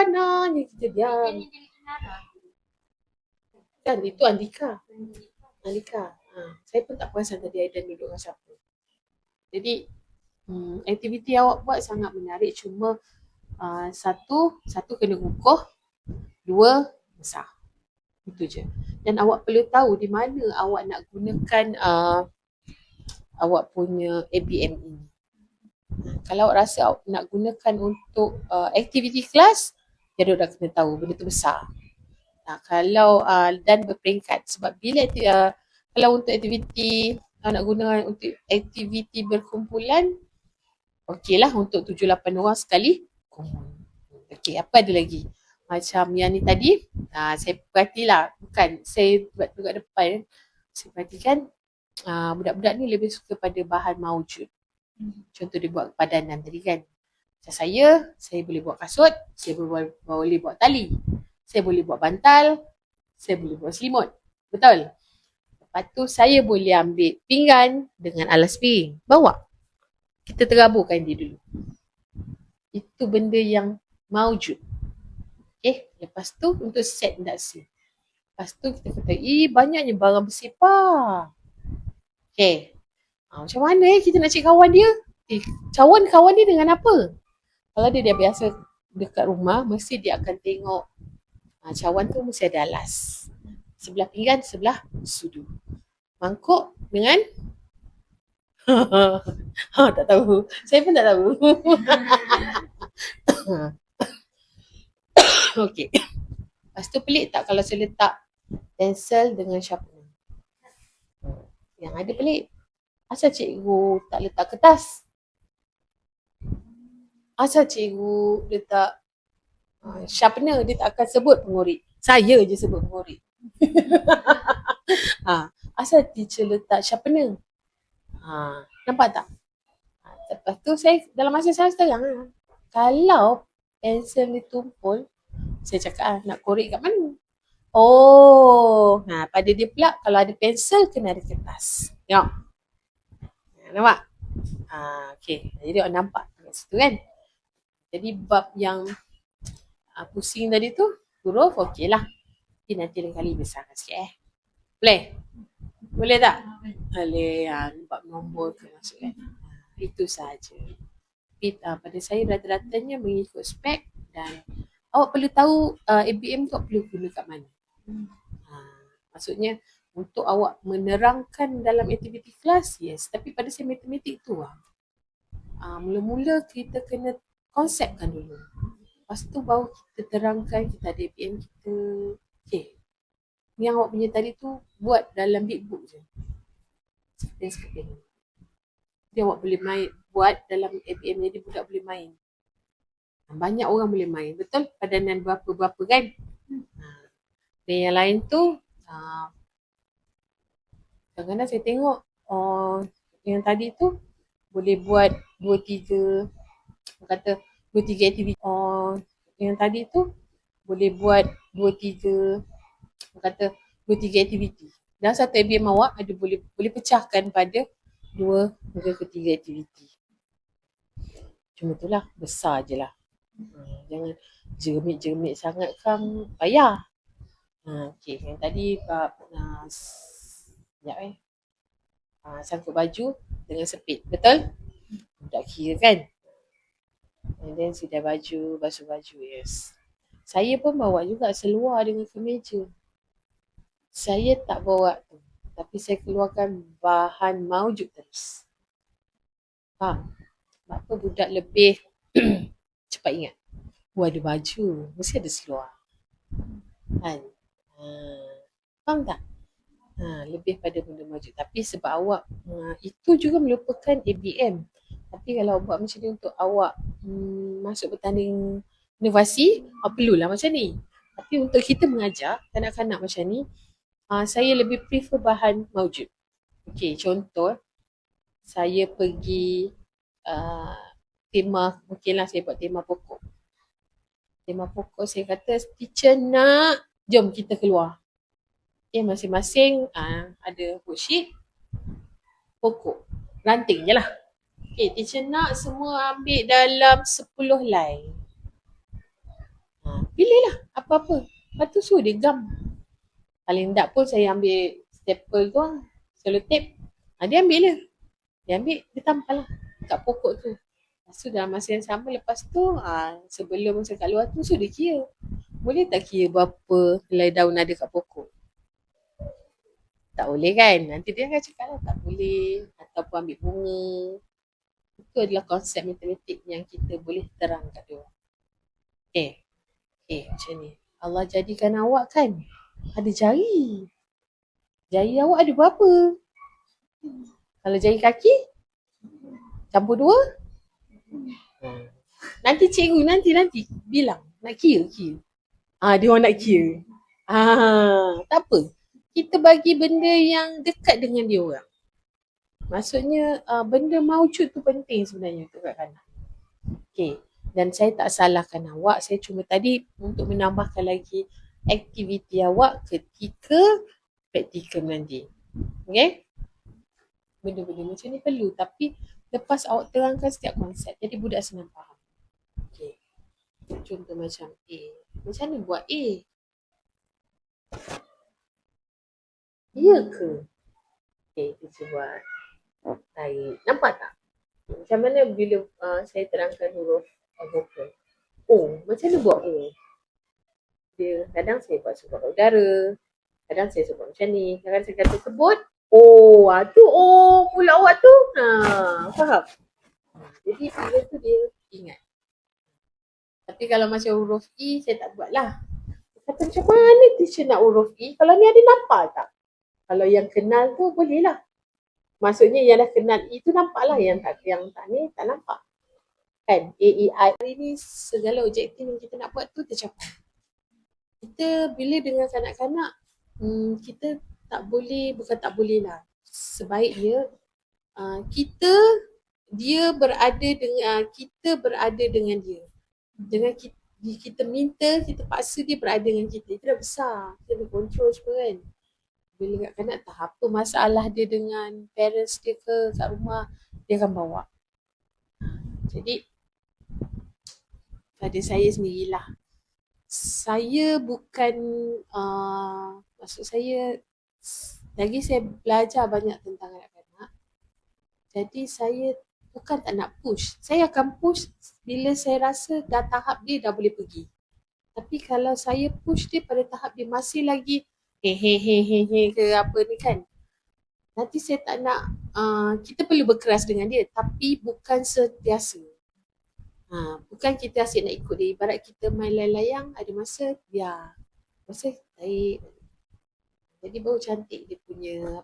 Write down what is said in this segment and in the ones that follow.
mana je kita diam. Kan itu Andika. Saya pun tak perasan tadi Aidan duduk dengan siapa. Jadi aktiviti awak buat sangat menarik, cuma satu kena kukuh, dua besar. Itu je. Dan awak perlu tahu di mana awak nak gunakan awak punya ABM ini. Kalau awak rasa awak nak gunakan untuk aktiviti kelas, jadi dah kena tahu benda tu besar. Kalau dan berperingkat, sebab bila kalau untuk aktiviti nak guna untuk aktiviti berkumpulan, okeylah untuk 7-8 orang sekali kumpul. Okey, apa ada lagi? Macam yang ni tadi, saya perhatilah, bukan saya buat dekat depan, saya perhatikan budak-budak ni lebih suka pada bahan maujud. Contoh dia buat padanan tadi kan. Macam saya boleh buat kasut, saya boleh buat tali, saya boleh buat bantal, saya boleh buat selimut. Betul? Lepas tu saya boleh ambil pinggan dengan alas piring. Bawa. Kita teraburkan dia dulu. Itu benda yang maujud. Okay. Lepas tu untuk set induksi. Lepas tu kita kata, banyaknya barang bersepah. Okay. Macam mana kita nak cari kawan dia? Kawan dia dengan apa? Kalau dia biasa dekat rumah, mesti dia akan tengok cawan tu mesti ada alas. Sebelah pinggan, sebelah sudu. Mangkuk dengan tak tahu. Saya pun tak tahu. Okey. Lepas tu pelik tak kalau saya letak pensel dengan sharpener? Yang ada pelik. Asal cikgu tak letak kertas? Asal cikgu letak sharpener? Dia tak akan sebut pengurit. Saya je sebut pengurit. Asal teacher letak sharpener? Nampak tak? Lepas tu saya dalam masa saya terang, kalau pensel ni tumpul, saya cakap nak korek kat mana? Pada dia pula kalau ada pensel kena ada kertas. Tengok. Nampak? Okay. Jadi awak nampak kat situ kan? Jadi bab yang pusing tadi tu, huruf okey lah. Tapi nanti lain kali besarkan sikit Boleh? Boleh tak? Boleh. Bab nombor ke masuk kan? Itu sahaja. Tapi pada saya rata-ratanya mengikut spek dan awak perlu tahu ABM tu awak perlu guna kat mana. Maksudnya untuk awak menerangkan dalam aktiviti kelas, yes. Tapi pada saya matematik tu mula-mula kita kena konsepkan dulu. Lepas tu baru kita terangkan, kita ada ABM kita. Okay. Yang awak punya tadi tu buat dalam big book je. Seperti ni. Dia awak boleh main buat dalam ABM, jadi budak boleh main. Banyak orang boleh main. Betul? Padanan berapa-berapa kan? Dan yang lain tu kadang-kadang saya tengok yang tadi tu boleh buat 2-3 kata 2-3 aktiviti. Yang tadi tu boleh buat 2-3 kata 2-3 aktiviti. Dalam satu ABM awak ada boleh pecahkan pada 2 hingga ke 3 aktiviti. Cuma itulah, besar je lah. Jangan jermit-jermit sangat kan, payah. Okay, yang tadi bab sekejap sangkut baju dengan sepit. Betul? Tak kira kan? And then sidai baju, basuh baju, yes. Saya pun bawa juga seluar dengan kemeja. Saya tak bawa tu. Tapi saya keluarkan bahan maujud terus. Faham? Sebab apa budak lebih cepat ingat. Ada baju, mesti ada seluar. Kan? Faham tak? Lebih pada benda maujud. Tapi sebab awak, itu juga melupakan ABM. Tapi kalau buat macam ni untuk awak masuk bertanding inovasi, perlulah macam ni. Tapi untuk kita mengajar kanak-kanak macam ni, saya lebih prefer bahan maujud. Okay, contoh, saya pergi tema, mungkinlah saya buat tema pokok. Tema pokok saya kata, teacher nak, jom kita keluar. Okay, masing-masing ada worksheet, pokok, ranting je lah. Okay, teacher nak semua ambil dalam 10 line. apa-apa. Lepas tu suruh dia gam. Paling tak pun saya ambil staple tu lah, selotip. Dia ambil je. Dia ambil, dia tampal lah kat pokok tu. Lepas tu dalam masa yang sama lepas tu, sebelum masa kat luar tu, suruh dia kira. Boleh tak kira berapa helai daun ada kat pokok? Tak boleh kan? Nanti dia akan cakap lah tak boleh. Ataupun ambil bunga. Itu adalah konsep matematik yang kita boleh terang kat dia. Macam ni. Allah jadikan awak kan ada jari. Jari awak ada berapa? Kalau jari kaki, campur 2. Nanti cikgu, nanti bilang. Nak kira. Dia orang nak kira. Tak apa. Kita bagi benda yang dekat dengan dia orang. Maksudnya benda maucut tu penting sebenarnya untuk kat kanak. Dan saya tak salahkan awak. Saya cuma tadi untuk menambahkan lagi aktiviti awak ketika praktikal nanti. Benda-benda macam ni perlu. Tapi lepas awak terangkan setiap konsep, jadi budak senang faham. Contoh macam A. Macam mana buat A? Ya ke? Kita buat. Baik. Nampak tak? Macam mana bila saya terangkan huruf vokal. Macam mana buat O? Dia kadang saya buat sebut udara. Kadang saya sebut macam ni. Kadang saya kata sebut. Tu mula awak tu. Faham? Jadi bila tu dia ingat. Tapi kalau macam huruf E, saya tak buat lah. Kata macam mana teacher nak huruf E? Kalau ni ada nampak tak? Kalau yang kenal tu boleh lah. Maksudnya yang dah kenal E tu nampak lah. Yang tak ni tak nampak. Kan? A, E, I. Hari ni segala objektif yang kita nak buat tu tercapai. Kita bila dengan kanak-kanak, kita tak boleh, bukan tak boleh lah. Sebaiknya kita berada dengan dia. Dengan kita minta, kita paksa dia berada dengan kita. Itu dah besar. Kita boleh kontrol semua kan. Bila kanak-kanak tak apa masalah dia dengan parents dia ke kat rumah, dia akan bawa. Jadi pada saya sendirilah. Saya bukan, maksud saya, lagi saya belajar banyak tentang anak-anak. Jadi saya bukan tak nak push. Saya akan push bila saya rasa dah tahap dia dah boleh pergi. Tapi kalau saya push dia pada tahap dia masih lagi ke apa ni kan. Nanti saya tak nak, kita perlu berkeras dengan dia. Tapi bukan sentiasa. Bukan kita asyik nak ikut dia. Ibarat kita main layang-layang, ada masa biar. Masa tarik. Jadi baru cantik dia punya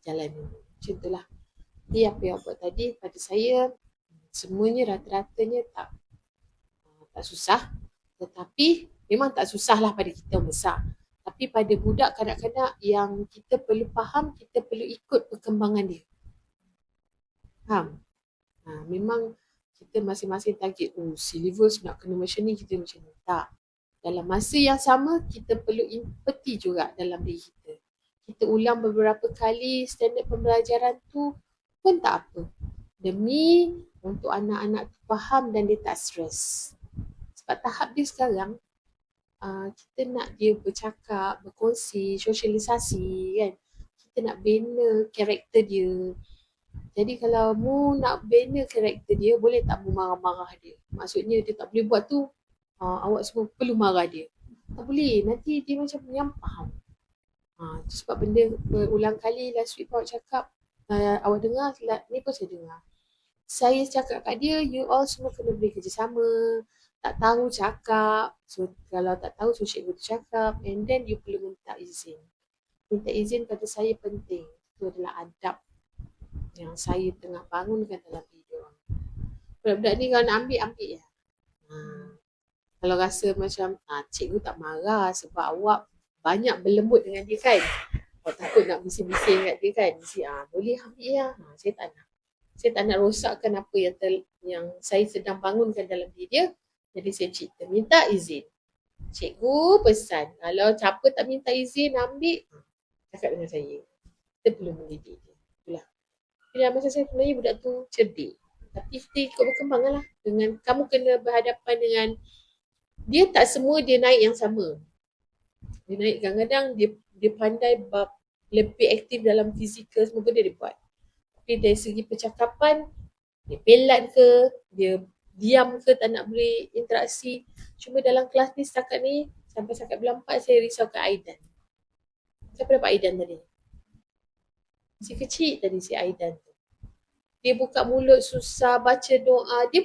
jalan ni. Macam tu lah. Jadi apa yang buat tadi pada saya, semuanya rata-ratanya tak susah. Tetapi memang tak susah lah pada kita besar. Tapi pada budak kanak-kanak yang kita perlu faham, kita perlu ikut perkembangan dia. Faham? Memang kita masing-masing target, syllabus nak kena macam ni, kita macam ni. Tak. Dalam masa yang sama, kita perlu empathy juga dalam diri kita. Kita ulang beberapa kali standard pembelajaran tu pun tak apa. Demi untuk anak-anak tu faham dan dia tak stres. Sebab tahap dia sekarang, kita nak dia bercakap, berkongsi, sosialisasi kan. Kita nak bina karakter dia. Jadi kalau mu nak bina karakter dia, boleh tak mu marah-marah dia? Maksudnya dia tak boleh buat tu, awak semua perlu marah dia. Tak boleh, nanti dia macam menyampah. Sebab benda berulang kali last week awak cakap, awak dengar, ni pun saya dengar. Saya cakap kat dia, you all semua kena beri kerjasama. Tak tahu cakap. So kalau tak tahu, so cikgu tu cakap. And then you perlu minta izin. Minta izin pada saya penting. Itu adalah adab yang saya tengah bangunkan dalam video. Budak-budak ni kalau nak ambil je. Kalau rasa macam cikgu tak marah sebab awak banyak berlembut dengan dia kan. Awak takut nak bising-bising kat dia kan. Boleh ambil lah. Saya tak nak. Saya tak nak rosakkan apa yang saya sedang bangunkan dalam diri dia. Jadi saya cerita, minta izin. Cikgu pesan, kalau siapa tak minta izin ambil, cakap dengan saya. Kita perlu mendidik dia. Itulah. Dalam masa saya sebenarnya budak tu cerdik. Tapi kita ikut berkembang lah. Dengan kamu kena berhadapan dengan dia tak semua dia naik yang sama. Dia naik kadang-kadang dia pandai bab lebih aktif dalam fizikal, semua benda dia buat. Tapi dari segi percakapan, dia pelat ke, dia diam ke, tak nak boleh interaksi. Cuma dalam kelas ni setakat ni, sampai setakat bulan 4 saya risaukan Aidan. Siapa dapat Aidan tadi? Si kecil tadi si Aidan tu. Dia buka mulut susah baca doa. Dia